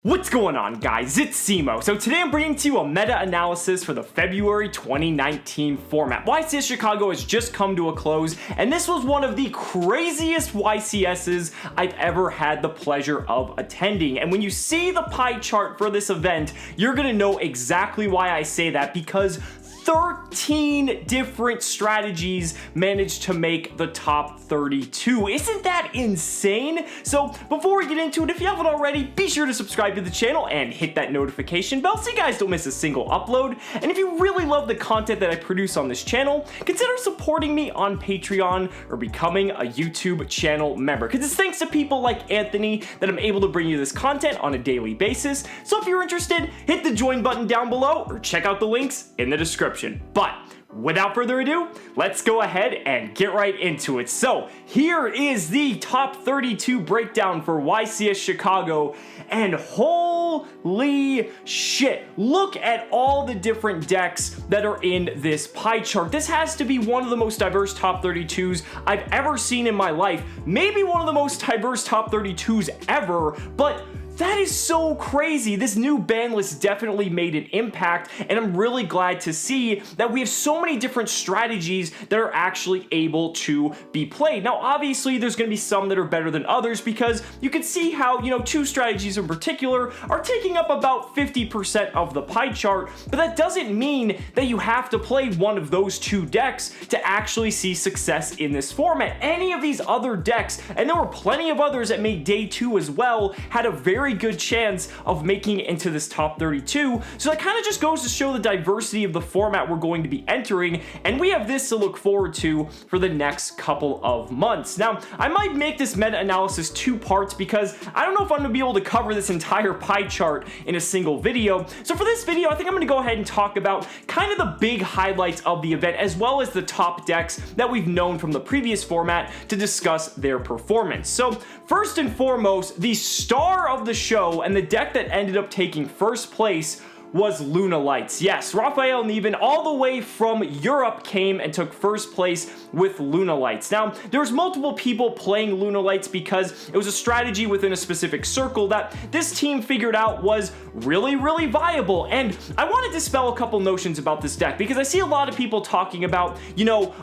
What's going on, guys? It's Cimoooooooo. So today I'm bringing to you a meta-analysis for the February 2019 format. YCS Chicago has just come to a close, and this was one of the craziest YCSs I've ever had the pleasure of attending. And when you see the pie chart for this event, you're gonna know exactly why I say that, because 13 different strategies managed to make the top 32. Isn't that insane? So before we get into it, if you haven't already, be sure to subscribe to the channel and hit that notification bell so you guys don't miss a single upload. And if you really love the content that I produce on this channel, consider supporting me on Patreon or becoming a YouTube channel member, because it's thanks to people like Anthony that I'm able to bring you this content on a daily basis. So if you're interested, hit the join button down below or check out the links in the description. But without further ado, let's go ahead and get right into it. So here is the top 32 breakdown for YCS Chicago, and holy shit, look at all the different decks that are in this pie chart. This has to be one of the most diverse top 32s I've ever seen in my life, maybe one of the most diverse top 32s ever, but that is so crazy. This new ban list definitely made an impact, and I'm really glad to see that we have so many different strategies that are actually able to be played. Now, obviously, there's going to be some that are better than others, because you can see how, two strategies in particular are taking up about 50% of the pie chart, but that doesn't mean that you have to play one of those two decks to actually see success in this format. Any of these other decks, and there were plenty of others that made day 2 as well, had a very good chance of making it into this top 32. So that kind of just goes to show the diversity of the format we're going to be entering, and we have this to look forward to for the next couple of months. Now, I might make this meta-analysis 2 parts, because I don't know if I'm going to be able to cover this entire pie chart in a single video. So for this video, I think I'm going to go ahead and talk about kind of the big highlights of the event, as well as the top decks that we've known from the previous format, to discuss their performance. So first and foremost, the star of the show and the deck that ended up taking first place was Lunalights. Yes, Raphael Neven, all the way from Europe, came and took first place with Lunalights. Now, there's multiple people playing Lunalights because it was a strategy within a specific circle that this team figured out was really viable. And I want to dispel a couple notions about this deck, because I see a lot of people talking about,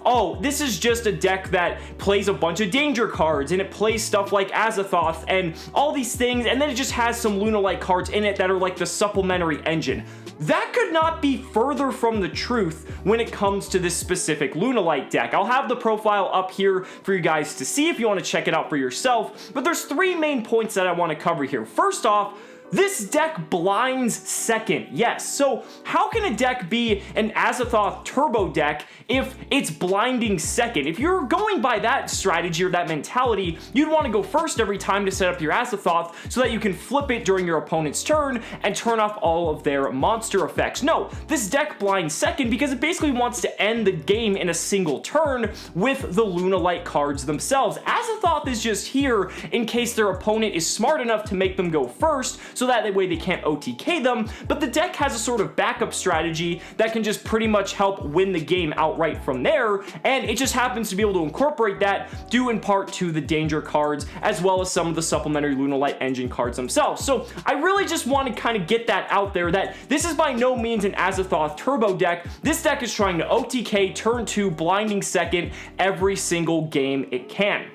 oh, this is just a deck that plays a bunch of danger cards and it plays stuff like Azathoth and all these things, and then it just has some Lunalight cards in it that are like the supplementary engine. That could not be further from the truth when it comes to this specific Lunalight deck. I'll have the profile up here for you guys to see if you want to check it out for yourself, but there's 3 main points that I want to cover here. First off, this deck blinds second. Yes, so how can a deck be an Azathoth turbo deck if it's blinding second? If you're going by that strategy or that mentality, you'd want to go first every time to set up your Azathoth so that you can flip it during your opponent's turn and turn off all of their monster effects. No, this deck blinds second because it basically wants to end the game in a single turn with the Lunalight cards themselves. Azathoth is just here in case their opponent is smart enough to make them go first, so that way they can't OTK them, but the deck has a sort of backup strategy that can just pretty much help win the game outright from there, and it just happens to be able to incorporate that due in part to the danger cards as well as some of the supplementary Lunalight engine cards themselves. So I really just want to kind of get that out there, that this is by no means an Azathoth turbo deck. This deck is trying to OTK turn 2 blinding second every single game it can.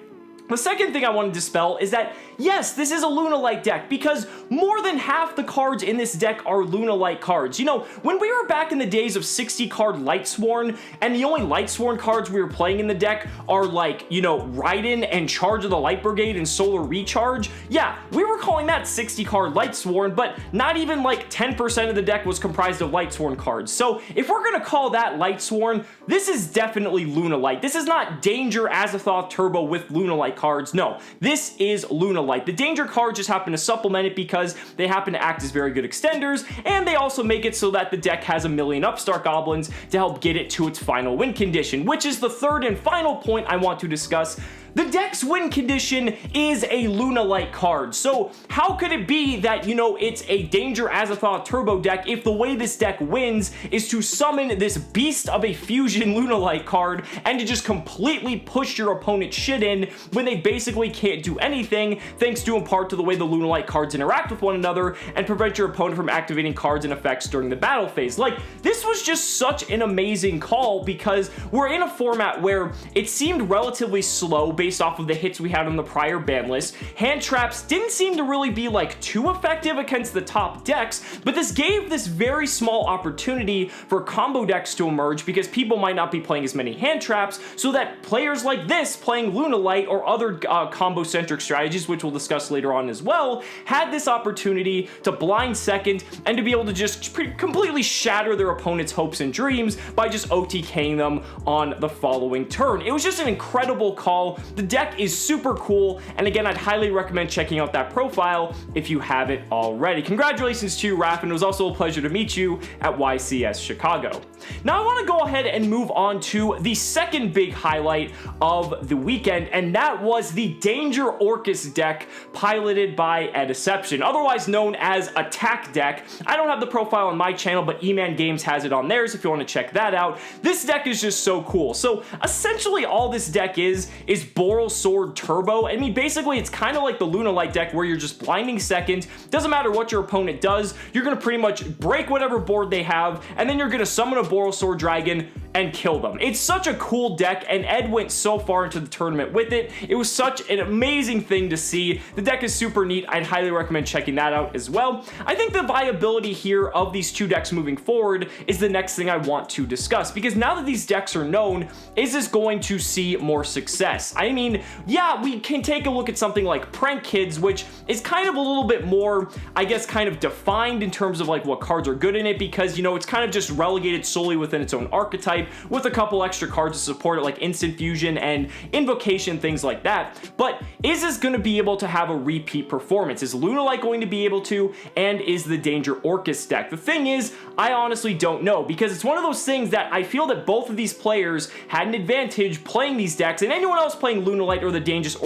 The second thing I want to dispel is that, yes, this is a Lunalight deck, because more than half the cards in this deck are Lunalight cards. When we were back in the days of 60 card Lightsworn, and the only Lightsworn cards we were playing in the deck are like, Raiden and Charge of the Light Brigade and Solar Recharge, yeah, we were calling that 60 card Lightsworn, but not even like 10% of the deck was comprised of Lightsworn cards. So if we're gonna call that Lightsworn, this is definitely Lunalight. This is not Danger Azathoth Turbo with Lunalight cards. No, this is Lunalight. The danger cards just happen to supplement it because they happen to act as very good extenders, and they also make it so that the deck has a million Upstart Goblins to help get it to its final win condition, which is the third and final point I want to discuss. The deck's win condition is a Lunalight card, so how could it be that, you know, it's a Danger Azathoth turbo deck if the way this deck wins is to summon this beast of a fusion Lunalight card and to just completely push your opponent's shit in when they basically can't do anything, thanks due in part to the way the Lunalight cards interact with one another and prevent your opponent from activating cards and effects during the battle phase. Like, this was just such an amazing call because we're in a format where it seemed relatively slow based off of the hits we had on the prior ban list. Hand traps didn't seem to really be like too effective against the top decks, but this gave this very small opportunity for combo decks to emerge because people might not be playing as many hand traps, so that players like this playing Lunalight or other combo-centric strategies, which we'll discuss later on as well, had this opportunity to blind second and to be able to just completely shatter their opponent's hopes and dreams by just OTKing them on the following turn. It was just an incredible call. The deck is super cool, and again, I'd highly recommend checking out that profile if you haven't already. Congratulations to you, Raph, and it was also a pleasure to meet you at YCS Chicago. Now I want to go ahead and move on to the second big highlight of the weekend, and that was the Danger Orcas deck piloted by Deception, otherwise known as Attack Deck. I don't have the profile on my channel, but E-Man Games has it on theirs if you want to check that out. This deck is just so cool. So essentially all this deck is Boral Sword Turbo. I mean, basically it's kind of like the Lunalight deck where you're just blinding second. Doesn't matter what your opponent does, you're going to pretty much break whatever board they have, and then you're going to summon a Boral Sword Dragon and kill them. It's such a cool deck, and Ed went so far into the tournament with it. It was such an amazing thing to see. The deck is super neat. I'd highly recommend checking that out as well. I think the viability here of these two decks moving forward is the next thing I want to discuss, because now that these decks are known, is this going to see more success? I mean, yeah, we can take a look at something like Prank Kids, which is kind of a little bit more, I guess, kind of defined in terms of like what cards are good in it, because, you know, it's kind of just relegated solely within its own archetype with a couple extra cards to support it, like Instant Fusion and Invocation, things like that. But is this going to be able to have a repeat performance? Is Lunalight going to be able to? And is the Danger Orcas deck? The thing is, I honestly don't know, because it's one of those things that I feel that both of these players had an advantage playing these decks, and anyone else playing Lunalight or the Danger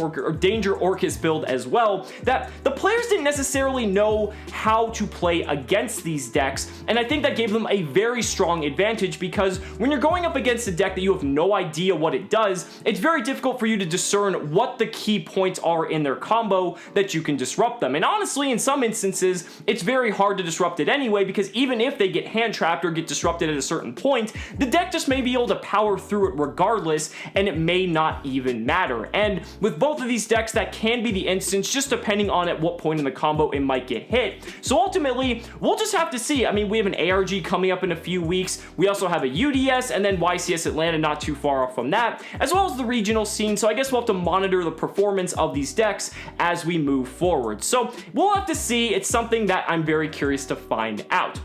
Orcas build as well, that the players didn't necessarily know how to play against these decks, and I think that gave them a very strong advantage, because when you're going up against a deck that you have no idea what it does, it's very difficult for you to discern what the key points are in their combo that you can disrupt them. And honestly, in some instances, it's very hard to disrupt it anyway, because even if they get hand trapped or get disrupted at a certain point, the deck just may be able to power through it regardless, and it may not even matter. And with both of these decks, that can be the instance, just depending on at what point in the combo it might get hit. So ultimately, we'll just have to see. I mean, we have an ARG coming up in a few weeks. We also have a UDS, and then YCS Atlanta not too far off from that, as well as the regional scene. So I guess we'll have to monitor the performance of these decks as we move forward. So we'll have to see. It's something that I'm very curious to find out.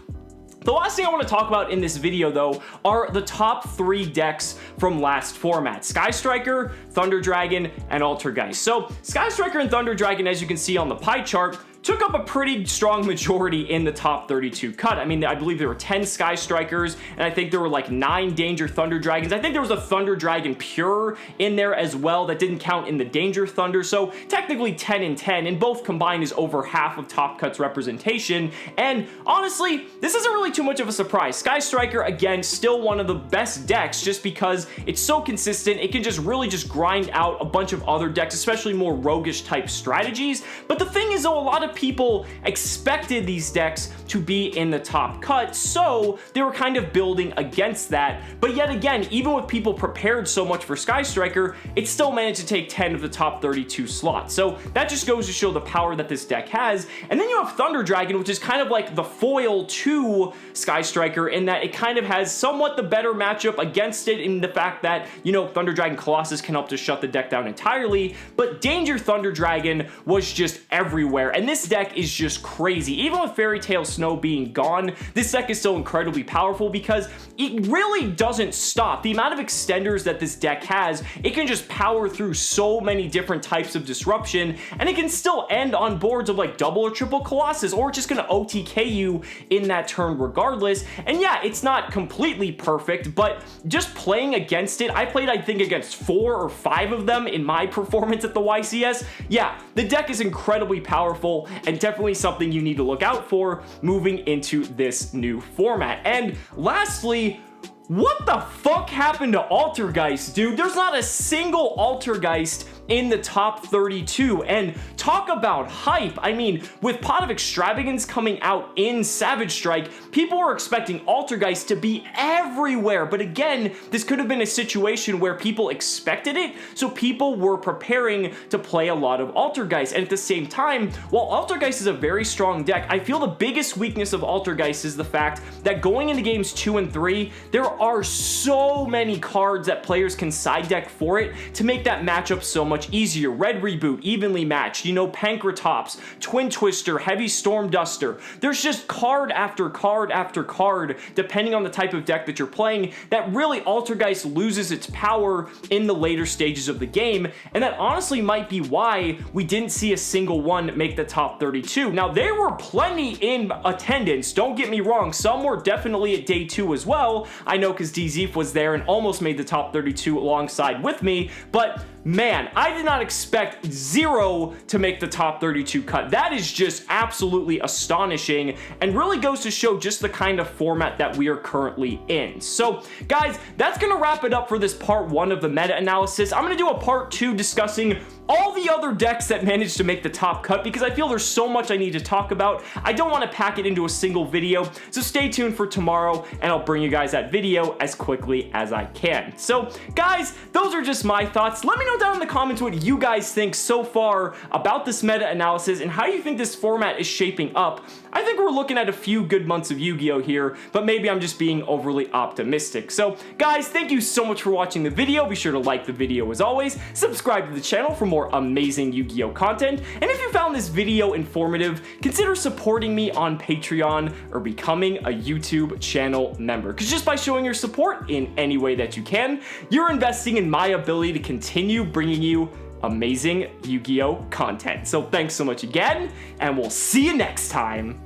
The last thing I want to talk about in this video, though, are the top 3 decks from last format: Sky Striker, Thunder Dragon, and Altergeist. So Sky Striker and Thunder Dragon, as you can see on the pie chart, took up a pretty strong majority in the top 32 cut. I mean, I believe there were 10 Sky Strikers, and I think there were like 9 Danger Thunder Dragons. I think there was a Thunder Dragon Pure in there as well that didn't count in the Danger Thunder, so technically 10 and 10, and both combined is over half of top cuts representation. And honestly, this isn't really too much of a surprise. Sky Striker, again, still one of the best decks just because it's so consistent. It can just really just grind out a bunch of other decks, especially more roguish type strategies. But the thing is, though, a lot of people expected these decks to be in the top cut, so they were kind of building against that. But yet again, even with people prepared so much for Sky Striker, it still managed to take 10 of the top 32 slots. So that just goes to show the power that this deck has. And then you have Thunder Dragon, which is kind of like the foil to Sky Striker in that it kind of has somewhat the better matchup against it, in the fact that, you know, Thunder Dragon Colossus can help to shut the deck down entirely, but Danger Thunder Dragon was just everywhere. And this this deck is just crazy. Even with Fairy Tale Snow being gone, this deck is still incredibly powerful because it really doesn't stop. The amount of extenders that this deck has, it can just power through so many different types of disruption, and it can still end on boards of like double or triple Colossus, or it's just gonna OTK you in that turn regardless. And yeah, it's not completely perfect, but just playing against it, I played I think against 4 or 5 of them in my performance at the YCS. Yeah, the deck is incredibly powerful and definitely something you need to look out for moving into this new format. And lastly, what the fuck happened to Altergeist, dude? There's not a single Altergeist in the top 32, and talk about hype. I mean, with Pot of Extravagance coming out in Savage Strike, people were expecting Altergeist to be everywhere, but again, this could have been a situation where people expected it, so people were preparing to play a lot of Altergeist. And at the same time, while Altergeist is a very strong deck, I feel the biggest weakness of Altergeist is the fact that going into games 2 and 3, there are so many cards that players can side deck for it to make that matchup so much easier. Red Reboot, evenly matched, you know, Pankratops, Twin Twister, Heavy Storm Duster. There's just card after card after card, depending on the type of deck that you're playing, that really Altergeist loses its power in the later stages of the game, and that honestly might be why we didn't see a single one make the top 32. Now, there were plenty in attendance, don't get me wrong, some were definitely at day 2 as well. I know because DZeef was there and almost made the top 32 alongside with me, but man, I did not expect 0 to make the top 32 cut. That is just absolutely astonishing and really goes to show just the kind of format that we are currently in. So guys, that's gonna wrap it up for this part 1 of the meta analysis. I'm gonna do a part 2 discussing all the other decks that managed to make the top cut because I feel there's so much I need to talk about. I don't want to pack it into a single video, so stay tuned for tomorrow and I'll bring you guys that video as quickly as I can. So guys, those are just my thoughts. Let me know down in the comments what you guys think so far about this meta analysis and how you think this format is shaping up. I think we're looking at a few good months of Yu-Gi-Oh here, but maybe I'm just being overly optimistic. So guys, thank you so much for watching the video. Be sure to like the video as always, subscribe to the channel for more amazing Yu-Gi-Oh content, and if you found this video informative, consider supporting me on Patreon or becoming a YouTube channel member, because just by showing your support in any way that you can, you're investing in my ability to continue bringing you amazing Yu-Gi-Oh content. So thanks so much again, and we'll see you next time.